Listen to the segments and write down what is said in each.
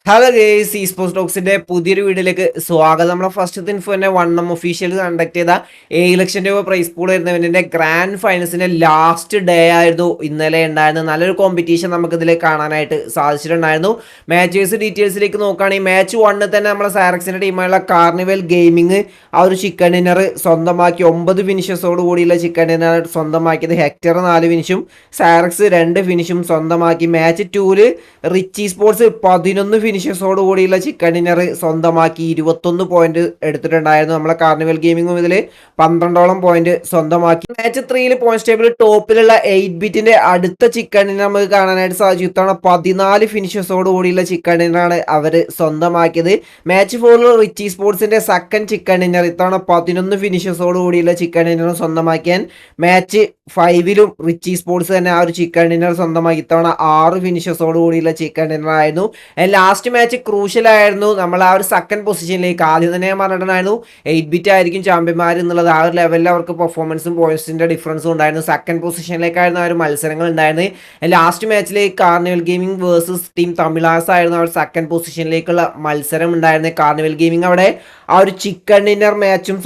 Hello guys ഈ sports ടോക്സിന്റെ പുതിയൊരു വീഡിയോയിലേക്ക് സ്വാഗതം. നമ്മളെ ഫസ്റ്റ് ഇൻഫോ തന്നെ വണ്ണം ഒഫീഷ്യൽ കണ്ടക്ട് ചെയ്ത 7 ലക്ഷം രൂപ പ്രൈസ് പൂൾ വരുന്നവന്റെ ഗ്രാൻഡ് ഫൈനൽസിന്റെ ലാസ്റ്റ് ഡേ ആയിരുന്നു ഇന്നലെ ഉണ്ടായിരുന്നത്. നല്ലൊരു കോമ്പറ്റീഷൻ നമുക്ക് ഇതിൽ കാണാനായിട്ട് സാധിച്ചിട്ടുണ്ടായിരുന്നു. മാച്ചേഴ്സ് ഡീറ്റെയിൽസിലേക്ക് നോക്കുകയാണെങ്കിൽ മാച്ച് 1 തന്നെ നമ്മളെ സാരക്സിന്റെ ടീമായുള്ള കാർണിവൽ ഗെയിമിംഗ് ആ ഒരു ചിക്കൻ ഡിന്നർ സ്വന്തമാക്കി 9 ഫിനിഷസോട് കൂടിയുള്ള ചിക്കൻ ഡിന്നർ സ്വന്തമാക്കിയത്. ഹെക്ടർ 4 ഫിനിഷും സാരക്സ് 2 ഫിനിഷും സ്വന്തമാക്കി. മാച്ച് 2 റിച്ചി സ്പോർട്സ് 11 ഫിനിഷേഴ്സോട് കൂടിയുള്ള ചിക്കൻ ഡിന്നർ സ്വന്തമാക്കി 21 പോയിന്റ് എടുത്തിട്ടുണ്ടായിരുന്നു. നമ്മളെ കാർണിവൽ ഗെയിമിംഗും ഇതിൽ 12ഓളം പോയിന്റ് സ്വന്തമാക്കി. മാച്ച് 3 പോയിന്റ് ടേബിൾ ടോപ്പിലുള്ള 8 ബിറ്റിന്റെ അടുത്ത ചിക്കൻ ഡിന്നർ നമുക്ക് കാണാനായിട്ട് സാധിച്ചു. ഇത്തവണ 14 ഫിനിഷേഴ്സോട് കൂടിയുള്ള ചിക്കൻ ഡിന്നറാണ് അവർ സ്വന്തമാക്കിയത്. മാച്ച് 4 റിച്ചി സ്പോർട്സിന്റെ സെക്കൻഡ് ചിക്കൻ ഡിന്നർ ഇത്തവണ 11 ഫിനിഷേഴ്സോട് കൂടിയുള്ള ചിക്കൻ ഡിന്നർ സ്വന്തമാക്കിയാൻ മാച്ച് 5 റിച്ചി സ്പോർട്സ് തന്നെ ആ ഒരു ചിക്കൻ ഡിന്നർ സ്വന്തമാക്കി. ഇത്തവണ 6 ഫിനിഷേഴ്സോട് കൂടിയുള്ള ചിക്കൻ ഡിന്നർ ആയിരുന്നു. ലാസ്റ്റ് മാച്ച് ക്രൂഷ്യൽ ആയിരുന്നു. നമ്മൾ ആ ഒരു സെക്കൻഡ് പൊസിഷനിലേക്ക് ആദ്യം തന്നെ ഞാൻ പറഞ്ഞിട്ടുണ്ടായിരുന്നു 8 ബിറ്റ് ആയിരിക്കും ചാമ്പ്യന്മാർ എന്നുള്ളത്. ആ ഒരു ലെവലിൽ അവർക്ക് പെർഫോമൻസും പോയിന്റ്സിന്റെ ഡിഫറൻസും ഉണ്ടായിരുന്നു. സെക്കൻഡ് പൊസിഷനിലേക്കായിരുന്നു ആ ഒരു മത്സരങ്ങൾ ഉണ്ടായിരുന്നത്. ലാസ്റ്റ് മാച്ചിലേക്ക് carnival gaming versus team Tamilas ആയിരുന്നു ആ ഒരു സെക്കൻഡ് പൊസിഷനിലേക്കുള്ള മത്സരം ഉണ്ടായിരുന്നത്. കാർണിവൽ ഗെയിമിംഗ് അവിടെ ആ ഒരു ചിക്കൻ ഡിന്നർ മാച്ചും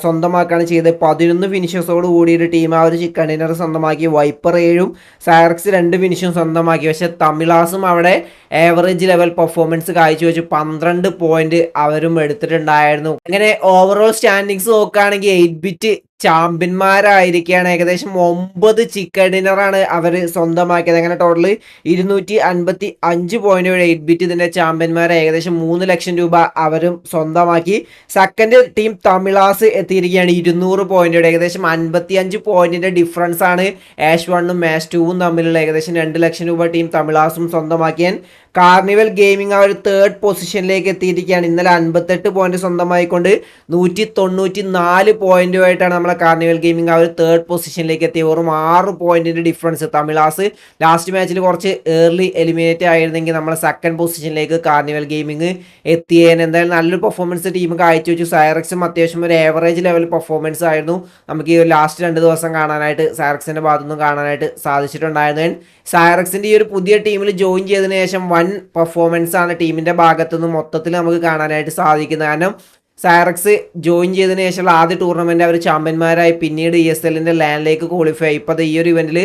സ്വന്തമാക്കുകയാണ് ചെയ്തത്. 11 ഫിനിഷേഴ്സോട് കൂടിയൊരു ടീം ആ ഒരു ചിക്കൻ ഡിന്നർ സ്വന്തമാക്കി. വൈപ്പർ 7 സാരക്സ് 2 ഫിനിഷും സ്വന്തമാക്കി. പക്ഷെ തമിഴാസും അവിടെ ആവറേജ് ലെവൽ പെർഫോമൻസ് കാഴ്ചവെച്ച് 12 പോയിന്റ് അവരും എടുത്തിട്ടുണ്ടായിരുന്നു. അങ്ങനെ ഓവറോൾ സ്റ്റാൻഡിങ്സ് നോക്കുകയാണെങ്കിൽ 8 ബിറ്റ് ചാമ്പ്യന്മാരായിരിക്കുകയാണ്. ഏകദേശം 9 ചിക്കൻ ഡിന്നറാണ് അവർ സ്വന്തമാക്കിയത്. അങ്ങനെ ടോട്ടൽ 255 പോയിന്റ് 8 ബിറ്റ് ഇതിന്റെ ചാമ്പ്യന്മാരെ ഏകദേശം 3 ലക്ഷം രൂപ അവരും സ്വന്തമാക്കി. സെക്കൻഡ് ടീം തമിഴാസ് എത്തിയിരിക്കുകയാണ് 200 പോയിന്റ്. ഏകദേശം 55 പോയിന്റിന്റെ ഡിഫറൻസ് ആണ് ആഷ് 1ഉം മാച്ച് 2ഉം തമ്മിലുള്ള. ഏകദേശം 2 ലക്ഷം രൂപ ടീം തമിഴാസും സ്വന്തമാക്കിയാൻ കാർണിവൽ ഗെയിമിംഗ് ആ ഒരു തേർഡ് പൊസിഷനിലേക്ക് എത്തിയിരിക്കുകയാണ്. ഇന്നലെ 58 പോയിന്റ് സ്വന്തമായിക്കൊണ്ട് 194 പോയിന്റുമായിട്ടാണ് നമ്മളെ കാർണിവൽ ഗെയിമിംഗ് ആ ഒരു തേർഡ് പൊസിഷനിലേക്ക് എത്തിയ. വെറും 6 പോയിന്റിന്റെ ഡിഫറൻസ്. തമിഴാസ് ലാസ്റ്റ് മാച്ചിൽ കുറച്ച് ഏർലി എലിമിനേറ്റ് ആയിരുന്നെങ്കിൽ നമ്മളെ സെക്കൻഡ് പൊസിഷനിലേക്ക് കാർണിവൽ ഗെയിമിംഗ് എത്തിയേനെ. എന്തായാലും നല്ലൊരു പെർഫോമൻസ് ടീം കാഴ്ചവെച്ചു. സൈറക്സും അത്യാവശ്യം ഒരു ആവറേജ് ലെവൽ പെർഫോമൻസ് ആയിരുന്നു നമുക്ക് ഈ ലാസ്റ്റ് 2 ദിവസം കാണാനായിട്ട് സൈറക്സിന്റെ ഭാഗത്തുനിന്നും കാണാനായിട്ട് സാധിച്ചിട്ടുണ്ടായിരുന്നു. സൈറക്സിന്റെ ഈ ഒരു പുതിയ ടീമിൽ ജോയിൻ ചെയ്തതിനു ശേഷം വൻ പെർഫോമൻസ് ആണ് ടീമിന്റെ ഭാഗത്തുനിന്ന് മൊത്തത്തിൽ നമുക്ക് കാണാനായിട്ട് സാധിക്കുന്നത്. കാരണം സൈറക്സ് ജോയിൻ ചെയ്തതിനു ശേഷമുള്ള ആദ്യ ടൂർണമെന്റ് അവർ ചാമ്പ്യന്മാരായി. പിന്നീട് ESLന്റെ ലാൻഡിലേക്ക് ക്വാളിഫൈ ആയി. ഇപ്പോൾ ഈ ഒരു ഇവന്റിൽ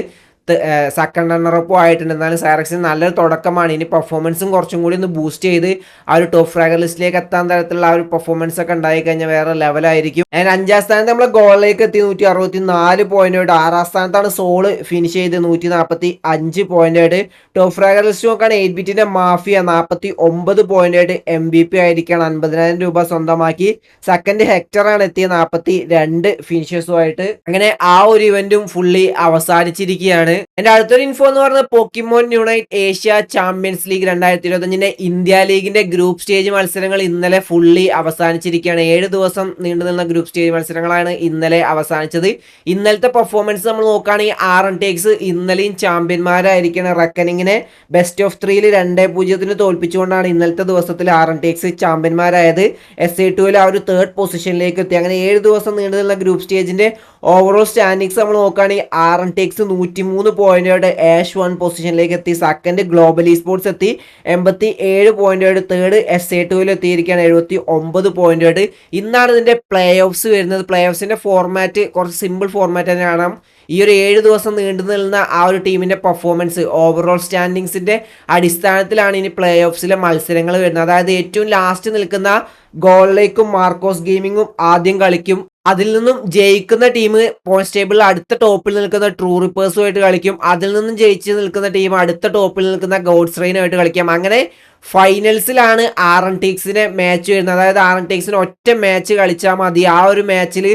സെക്കൻഡ് റണ്ണറപ്പും ആയിട്ടുണ്ട്. എന്നാലും സൈറക്സിന് നല്ലൊരു തുടക്കമാണ്. ഇനി പെർഫോമൻസും കുറച്ചും കൂടി ഒന്ന് ബൂസ്റ്റ് ചെയ്ത് ആ ഒരു ടോപ്പ് ഫ്രാഗർ ലിസ്റ്റിലേക്ക് എത്താൻ തരത്തിലുള്ള ആ ഒരു പെർഫോമൻസ് ഒക്കെ ഉണ്ടായി കഴിഞ്ഞാൽ വേറെ ലെവലായിരിക്കും. ആൻഡ് 5ാം സ്ഥാനത്ത് നമ്മൾ ഗോളിലേക്ക് എത്തി 164 പോയിന്റായിട്ട്. 6ാം സ്ഥാനത്താണ് സോള് ഫിനിഷ് ചെയ്ത് 145 പോയിന്റായിട്ട്. ടോപ്പ് ഫ്രാഗർ ലിസ്റ്റ് നോക്കുകയാണ് 8 ബിറ്റിന്റെ മാഫിയ 49 പോയിന്റായിട്ട് MVP ആയിരിക്കുകയാണ്. 50,000 രൂപ സ്വന്തമാക്കി. സെക്കൻഡ് ഹെക്ടറാണ് എത്തിയത് 42 ഫിനിഷേഴ്സുമായിട്ട്. അങ്ങനെ ആ ഒരു ഇവന്റും ഫുള്ളി അവസാനിച്ചിരിക്കുകയാണ്. എന്റെ അടുത്തൊരു ഇൻഫോ എന്ന് പറയുന്നത് Pokemon unite Asia champions league 2025 India ലീഗിന്റെ ഗ്രൂപ്പ് സ്റ്റേജ് മത്സരങ്ങൾ ഇന്നലെ ഫുള്ളി അവസാനിച്ചിരിക്കുകയാണ്. 7 ദിവസം നീണ്ടുനിന്ന ഗ്രൂപ്പ് സ്റ്റേജ് മത്സരങ്ങളാണ് ഇന്നലെ അവസാനിച്ചത്. ഇന്നലത്തെ പെർഫോമൻസ് നമ്മൾ നോക്കുകയാണെങ്കിൽ RNTX ഇന്നലെയും ചാമ്പ്യന്മാരായിരിക്കണം. റെക്കനിങ്ങിനെ ബെസ്റ്റ് ഓഫ് 3 2-0 തോൽപ്പിച്ചുകൊണ്ടാണ് ഇന്നലത്തെ ദിവസത്തിൽ RNTX ചാമ്പ്യന്മാരായത്. SA2 ആ ഒരു തേർഡ് പൊസിഷനിലേക്ക് എത്തി. അങ്ങനെ 7 ദിവസം നീണ്ടുനിന്ന ഗ്രൂപ്പ് സ്റ്റേജിന്റെ ഓവറോൾ സ്റ്റാൻഡിങ്സ് നമ്മൾ നോക്കുകയാണെങ്കിൽ RNTX 103 പോയിന്റോടെ ആഷ് 1 പൊസിഷനിലേക്ക് എത്തി. സെക്കൻഡ് ഗ്ലോബൽ സ്പോർട്സ് എത്തി 87 പോയിന്റോട്. തേർഡ് SA2 എത്തിയിരിക്കുകയാണ് 79 പോയിന്റോട്. ഇന്നാണ് ഇതിന്റെ പ്ലേ ഓഫ്സ് വരുന്നത്. പ്ലേ ഓഫ്സിന്റെ ഫോർമാറ്റ് കുറച്ച് സിമ്പിൾ ഫോർമാറ്റ് തന്നെയാണ്. ഈ ഒരു 7 ദിവസം നീണ്ടു നിൽക്കുന്ന ആ ഒരു ടീമിന്റെ പെർഫോമൻസ് ഓവറോൾ സ്റ്റാൻഡിങ്സിന്റെ അടിസ്ഥാനത്തിലാണ് ഇനി പ്ലേ ഓഫ്സിലെ മത്സരങ്ങൾ വരുന്നത്. അതായത് ഏറ്റവും ലാസ്റ്റ് നിൽക്കുന്ന ഗോളിലേക്കും മാർക്കോസ് ഗെയിമിങ്ങും ആദ്യം കളിക്കും. അതിൽ നിന്നും ജയിക്കുന്ന ടീം പോയിന്റ് ടേബിളിൽ അടുത്ത ടോപ്പിൽ നിൽക്കുന്ന ട്രൂ റിപ്പേഴ്സുമായിട്ട് കളിക്കും. അതിൽ നിന്നും ജയിച്ച് നിൽക്കുന്ന ടീം അടുത്ത ടോപ്പിൽ നിൽക്കുന്ന ഗോഡ്സ് റെയിനുമായിട്ട് കളിക്കാം. അങ്ങനെ ഫൈനൽസിലാണ് RNTXന്റെ മാച്ച് വരുന്നത്. അതായത് RNTXന് ഒറ്റ മാച്ച് കളിച്ചാൽ മതി. ആ ഒരു മാച്ചിൽ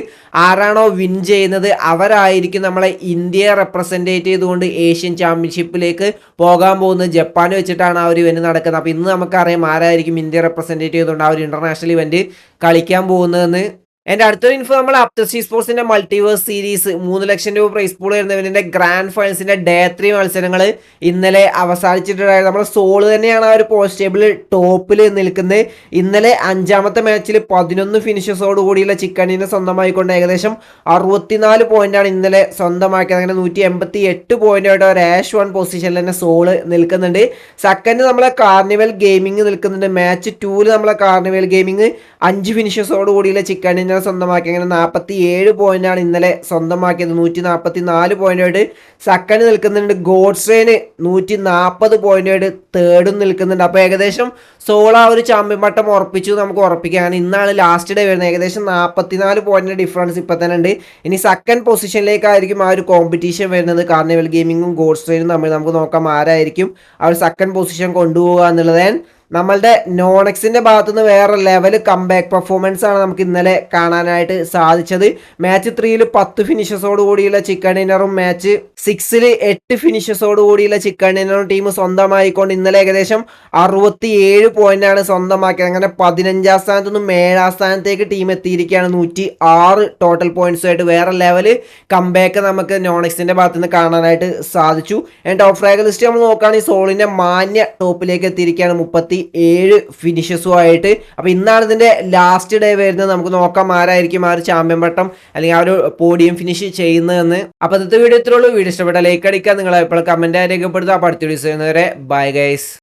ആരാണോ വിൻ ചെയ്യുന്നത് അവരായിരിക്കും നമ്മളെ ഇന്ത്യയെ റെപ്രസെൻറ്റേറ്റ് ചെയ്തുകൊണ്ട് ഏഷ്യൻ ചാമ്പ്യൻഷിപ്പിലേക്ക് പോകാൻ പോകുന്നത്. ജപ്പാൻ വെച്ചിട്ടാണ് ആ ഒരു ഇവന്റ് നടക്കുന്നത്. അപ്പോൾ ഇന്ന് നമുക്കറിയാം ആരായിരിക്കും ഇന്ത്യ റെപ്രസെൻറ്റേറ്റ് ചെയ്തുകൊണ്ട് ആ ഒരു ഇന്റർനാഷണൽ ഇവന്റ് കളിക്കാൻ പോകുന്നതെന്ന്. എന്റെ അടുത്തൊരു ഇൻഫോ നമ്മൾ അപ്റ്റസി സ്പോർട്സിന്റെ മൾട്ടിവേഴ്സ് സീരീസ് 3 ലക്ഷം രൂപ പ്രൈസ് പൂൾ വരുന്നതിന്റെ ഗ്രാൻഡ് ഫൈനൽസിന്റെ ഡേ 3 മത്സരങ്ങൾ ഇന്നലെ അവസാനിച്ചിട്ടുണ്ടായിരുന്നു. നമ്മുടെ സോള് തന്നെയാണ് ആ ഒരു പോസ്റ്റ് ടേബിൾ ടോപ്പിൽ നിൽക്കുന്നത്. ഇന്നലെ 5ാമത്തെ മാച്ചിൽ 11 ഫിനിഷസോട് കൂടിയുള്ള ചിക്കണിനെ സ്വന്തമായിക്കൊണ്ട് ഏകദേശം 64 പോയിന്റാണ് ഇന്നലെ സ്വന്തമാക്കിയത്. അങ്ങനെ 188 പോയിന്റായിട്ട് ഒരു ആഷ് 1 പൊസിഷനിൽ തന്നെ സോള് നിൽക്കുന്നുണ്ട്. സെക്കൻഡ് നമ്മളെ കാർണിവൽ ഗെയിമിംഗ് നിൽക്കുന്നുണ്ട്. മാച്ച് 2 നമ്മളെ കാർണിവൽ ഗെയിമിംഗ് 5 ഫിനിഷസോട് കൂടിയുള്ള ചിക്കണിനെ സ്വന്തമാക്കി. അങ്ങനെ 47 പോയിന്റാണ് ഇന്നലെ സ്വന്തമാക്കിയത്. 144 പോയിന്റായിട്ട് സെക്കൻഡ് നിൽക്കുന്നുണ്ട്. ഗോഡ്സ്ട്രെയിന് 140 പോയിന്റായിട്ട് തേർഡും നിൽക്കുന്നുണ്ട്. അപ്പോൾ ഏകദേശം സോള ഒരു ചാമ്പ്യൻ പട്ടം ഉറപ്പിച്ചു നമുക്ക് ഉറപ്പിക്കുകയാണ്. ഇന്നാണ് ലാസ്റ്റ് ഡേ വരുന്നത്. ഏകദേശം 44 പോയിന്റിന്റെ ഡിഫറൻസ് ഇപ്പം തന്നെ ഉണ്ട്. ഇനി സെക്കൻഡ് പൊസിഷനിലേക്കായിരിക്കും ആ ഒരു കോമ്പറ്റീഷൻ വരുന്നത്. കാർണിവൽ ഗെയിമിങ്ങും ഗോഡ്സ്ട്രെയിനും തമ്മിൽ നമുക്ക് നോക്കാം ആരായിരിക്കും ആ ഒരു സെക്കൻഡ് പൊസിഷൻ കൊണ്ടുപോകുക എന്നുള്ളത്. നമ്മളുടെ നോണെക്സിന്റെ ഭാഗത്തു നിന്ന് വേറെ ലെവൽ കംബാക്ക് പെർഫോമൻസ് ആണ് നമുക്ക് ഇന്നലെ കാണാനായിട്ട് സാധിച്ചത്. മാച്ച് 3 10 ഫിനിഷസോട് കൂടിയുള്ള ചിക്കൻ ഡിന്നറും മാച്ച് 6 8 ഫിനിഷസോട് കൂടിയുള്ള ചിക്കൻ ഡിന്നറും ടീം സ്വന്തമായിക്കൊണ്ട് ഇന്നലെ ഏകദേശം 67 പോയിന്റാണ് സ്വന്തമാക്കിയത്. അങ്ങനെ 15ാം സ്ഥാനത്ത് നിന്നും 7ാം സ്ഥാനത്തേക്ക് ടീം എത്തിയിരിക്കുകയാണ്. 106 ടോട്ടൽ പോയിന്റ്സുമായിട്ട് വേറെ ലെവൽ കംബാക്ക് നമുക്ക് നോണെക്സിന്റെ ഭാഗത്ത് നിന്ന് കാണാനായിട്ട് സാധിച്ചു. ടോപ്പ് ഫ്രാഗ് ലിസ്റ്റ് നമ്മൾ നോക്കുകയാണെങ്കിൽ സോളിന്റെ മാന്യ ടോപ്പിലേക്ക് എത്തിയിരിക്കുകയാണ് 37 ഫിനിഷസുമായിട്ട്. അപ്പോൾ ഇന്നാണ് ഇതിന്റെ ലാസ്റ്റ് ഡേ വരുന്നത്. നമുക്ക് നോക്കാം ആരായിരിക്കും ആ ഒരു ചാമ്പ്യൻ പട്ടം അല്ലെങ്കിൽ ആ ഒരു പോഡിയം ഫിനിഷ് ചെയ്യുന്നതെന്ന്. അപ്പോൾ ഇന്നത്തെ വീഡിയോ ഇത്രയുള്ളൂ. വീഡിയോ ഇഷ്ടപ്പെട്ട ലൈക്ക് അടിക്കുക, നിങ്ങളെ എപ്പോഴും കമന്റ് രേഖപ്പെടുത്തുക. അപ്പോൾ അടുത്ത വീഡിയോസ് വരുന്നവരെ ബൈ ഗൈസ്.